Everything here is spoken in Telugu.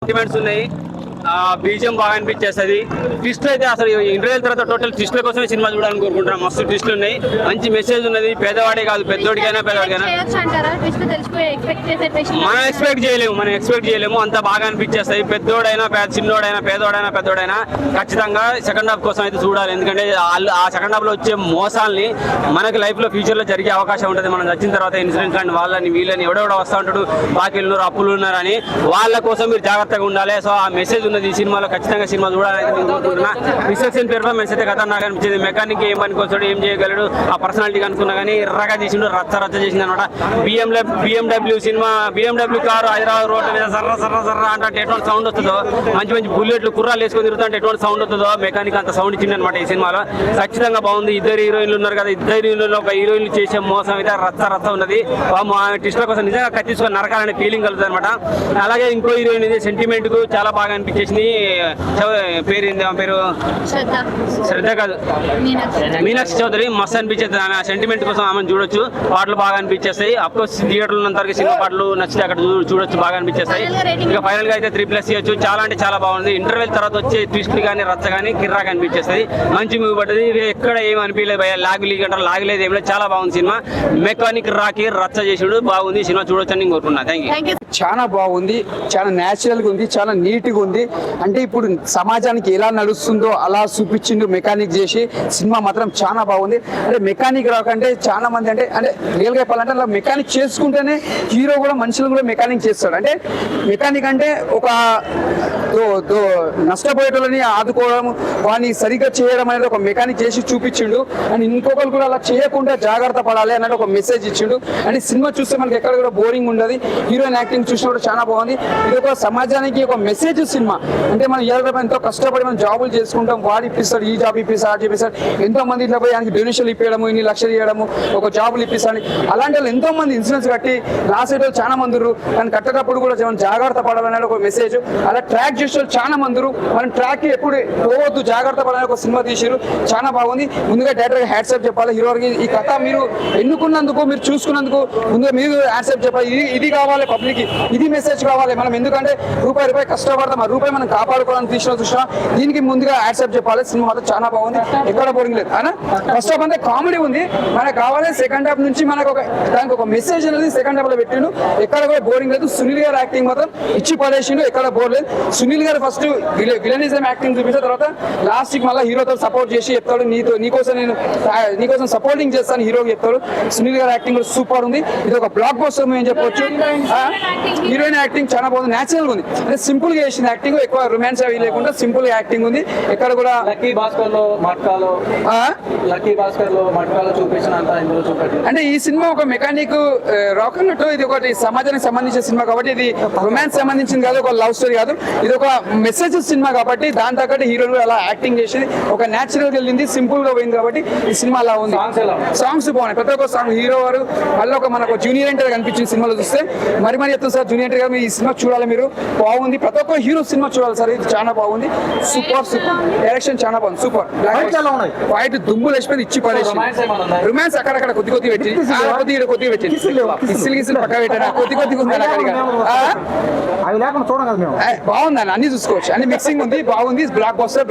సెంటిమెంట్స్ ఉన్నాయి. బీజియం బాగా అనిపించేస్తుంది. ట్విస్ట్ అయితే అసలు ఇంటర్వ్యూల తర్వాత టోటల్ ట్విస్ట్ల కోసమే సినిమా చూడాలని కోరుకుంటున్నాం. మస్తు ట్విస్ట్లు ఉన్నాయి, మంచి మెసేజ్ ఉన్నది. పేదవాడే కాదు, పెద్దోడికైనా పేదవాడికైనా మనం ఎక్స్పెక్ట్ చేయలేము. అంత బాగా అనిపించేస్తాయి. పెద్దోడైనా చిన్నోడైనా పేదోడైనా ఖచ్చితంగా సెకండ్ హాఫ్ కోసం అయితే చూడాలి. ఎందుకంటే ఆ సెకండ్ హాఫ్ లో వచ్చే మోసాలని మనకి లైఫ్ లో ఫ్యూచర్ లో జరిగే అవకాశం ఉంటుంది. మనం వచ్చిన తర్వాత ఇన్సూరెన్స్ లాంటి వాళ్ళని వీళ్ళని ఎవడెవడో వస్తూ ఉంటాడు, బాకీలు అప్పులు ఉన్నారని, వాళ్ళ కోసం మీరు జాగ్రత్తగా ఉండాలి. సో ఆ మెసేజ్ ఉన్నది ఈ సినిమాలో. ఖచ్చితంగా సినిమా చూడాలని నేను కోరుకుంటున్నా. రిసెప్షన్ పెర్ఫార్మెన్స్ అయితే ఖతర్నాక్ అనిపించింది. మెకానిక్ ఏం పనికొస్తాడు, ఏం చేయగలడు, ఆ పర్సనాలిటీ అనుకున్నా కానీ ఎర్రగా చేసిండు, రచ్చ చేసింది అనమాట. BMW cinema, BMW car Hyderabad రోడ్ల మీద సర్ర అంటే ఎటువంటి సౌండ్ వస్తుందో, మంచి బుల్లెట్లు కుర్రాలు వేసుకొని తిరుగుతుంటే ఎటువంటి సౌండ్ వస్తుందో మెకానిక్ అంత సౌండ్ ఇచ్చింది అనమాట ఈ సినిమాలో. ఖచ్చితంగా బాగుంది. ఇద్దరు హీరోయిన్లు ఉన్నారు కదా, ఇద్దరు హీరోయిన్లు ఒక హీరోయిన్లు చేసే మోసం అయితే రచ్చ ఉన్నది. టిస్ట్ల కోసం నిజంగా కత్తిసుకొని నరకాలనే ఫీలింగ్ కలుగుతుంది అనమాట. అలాగే ఇంకో హీరోయిన్ ఇది సెంటిమెంట్ కు చాలా బాగా అనిపించేసింది. పేరు శ్రద్ధ కాదు, మీనాక్షి చౌదరి. మస్తు అనిపించేది. ఆమె సెంటిమెంట్ కోసం ఆమెను చూడొచ్చు. పాటలు బాగా అనిపించేస్తాయి. అఫ్కోర్స్ థియేటర్లు ఉన్నంతవరకు సినిమా పాటలు నచ్చితే అక్కడ చూడొచ్చు, బాగా అనిపించేస్తాయి. ఇక ఫైనల్ గా అయితే 3+ ఇవ్వచ్చు. చాలా అంటే చాలా బాగుంది. ఇంటర్వెల్ తర్వాత వచ్చే ట్విస్ట్ కానీ రచ్చ కానీ కిర్రాగా అనిపించేస్తుంది. మంచి మూవీ పడ్డది. ఎక్కడ ఏమి అనిపించలేదు భయ, లాగలేదు ఏం లేదు. చాలా బాగుంది సినిమా. మెకానిక్ రాకి రచ్చ చేసాడు, బాగుంది సినిమా. చూడొచ్చు అని కోరుకున్నా. Thank you. చాలా బాగుంది, చాలా న్యాచురల్ గా ఉంది, చాలా నీట్ గా ఉంది. అంటే ఇప్పుడు సమాజానికి ఎలా నడుస్తుందో అలా చూపించిండు మెకానిక్ చేసి. సినిమా మాత్రం చాలా బాగుంది. అంటే మెకానిక్ రాకంటే చాలా మంది అంటే రియల్ గా చెప్పాలంటే అలా మెకానిక్ చేసుకుంటేనే హీరో కూడా మనుషులు కూడా మెకానిక్ చేస్తాడు. అంటే మెకానిక్ అంటే ఒక నష్టపోయేటోళ్ళని ఆదుకోవడం, వాడిని సరిగ్గా చేయడం అనేది ఒక మెకానిక్ చేసి చూపించిండు. అండ్ ఇంకొకరు కూడా అలా చేయకుండా జాగ్రత్త పడాలి అన్నట్టు ఒక మెసేజ్ ఇచ్చిండు. అంటే సినిమా చూస్తే మనకి ఎక్కడ కూడా బోరింగ్ ఉండదు. హీరోయిన్ యాక్టింగ్ చూసినప్పుడు చాలా బాగుంది. ఇది ఒక సమాజానికి ఒక మెసేజ్ సినిమా. అంటే మనం ఎంతో కష్టపడి మనం జాబులు చేసుకుంటాం, వాడు ఇప్పిస్తాడు, ఈ జాబ్ ఇప్పిస్తాడు, అది ఇప్పిస్తాడు. ఎంతో మంది ఇట్లా పోయి ఆయనకి డొనేషన్లు ఇప్పించడము, ఇన్ని లక్షలు ఇవ్వడము, ఒక జాబులు ఇప్పిస్తాడు. అలాంటి వాళ్ళు ఎంతో మంది ఇన్సూరెన్స్ కట్టి రాసేటోళ్ళు చాలా మంది ఉన్నారు. కానీ కట్టేటప్పుడు కూడా జాగ్రత్త పడాలనే ఒక మెసేజ్. అలా ట్రాక్ చేసే చాలా మంది ఉన్నారు. మనం ట్రాక్ ఎప్పుడు పోవద్దు, జాగ్రత్త పడాలని ఒక సినిమా తీసారు. చాలా బాగుంది. ముందుగా డైరెక్టర్ హ్యాట్సాప్ చెప్పాలి హీరోకి. ఈ కథ మీరు ఎన్నుకున్నందుకు, మీరు చూసుకున్నందుకు ముందుగా మీరు హ్యాట్సాప్ చెప్పాలి. ఇది కావాలి పబ్లిక్, ఇది మెసేజ్ కావాలి. మనం ఎందుకంటే రూపాయి కష్టపడతాం, ఆ రూపాయి మనం కాపాడుకోవడానికి చూసినా దీనికి ముందుగా యాక్సెప్ట్ చెప్పాలి. సినిమా మాత్రం చాలా బాగుంది, ఎక్కడ బోరింగ్ లేదు. అయినా ఫస్ట్ హాఫ్ అంతా కామెడీ ఉంది, మనకు కావాలి. సెకండ్ హాఫ్ నుంచి మనకు దానికి ఒక మెసేజ్ అనేది సెకండ్ హాఫ్ లో పెట్టిండు, ఎక్కడ కూడా బోరింగ్ లేదు. సునీల్ గారు యాక్టింగ్ మాత్రం ఇచ్చి పడేసిండు, ఎక్కడ బోర్ లేదు. సునీల్ గారు ఫస్ట్ విలనిజం యాక్టింగ్ చూపించిన తర్వాత లాస్ట్ కి మళ్ళీ హీరోతో సపోర్ట్ చేసి చెప్తాడు, నీకోసం సపోర్టింగ్ చేస్తాను హీరోకి చెప్తాడు. సునీల్ గారు యాక్టింగ్ కూడా సూపర్ ఉంది. ఇది ఒక బ్లాక్ బస్టర్ మూవీ అని చెప్పొచ్చు. హీరోయిన్ యాక్టింగ్ చాలా బాగుంది, న్యాచురల్ గా ఉంది. అంటే సింపుల్ గా చేసిన యాక్టింగ్, ఎక్కువ రొమాన్స్ అవి లేకుండా సింపుల్ గా యాక్టింగ్ ఉంది. ఎక్కడ కూడా అంటే ఈ సినిమా ఒక మెకానిక్ రాక్ అన్నట్టు. ఇది ఒకటి సమాజానికి సంబంధించిన సినిమా కాబట్టి, ఇది రొమాన్స్ సంబంధించింది కాదు, ఒక లవ్ స్టోరీ కాదు. ఇది ఒక మెసేజ్ సినిమా కాబట్టి దాని తగ్గట్టు హీరోలు అలా యాక్టింగ్ చేసి ఒక న్యాచురల్ గా వెళ్ళింది, సింపుల్ గా పోయింది కాబట్టి ఈ సినిమా అలా ఉంది. సాంగ్స్ బాగున్నాయి, ప్రతి ఒక్క సాంగ్. హీరో వారు మళ్ళీ ఒక మనకు జూనియర్ ఎన్టీఆర్ కనిపించింది సినిమాలో చూస్తే. మరి చెప్తాను సార్, జూనియర్ ఎన్టీఆర్ ఈ సినిమా చూడాలి మీరు, బాగుంది. ప్రతి ఒక్క హీరో సినిమా చూడాలి సార్, ఇది చాలా బాగుంది. సూపర్ డైరెక్షన్ చాలా బాగుంది, సూపర్. ఫైట్ దుమ్ములు వేసిపోయింది, ఇచ్చి పడేసి. రొమాన్స్ అక్కడక్కడ కొద్ది పెట్టి కొద్దిగా పెట్టింది. కిసిలు పక్క పెట్టాను, కొద్దిగా ఉంది బాగుంది. అన్ని చూసుకోవచ్చు, అన్ని మిక్సింగ్ ఉంది, బాగుంది. Block buster.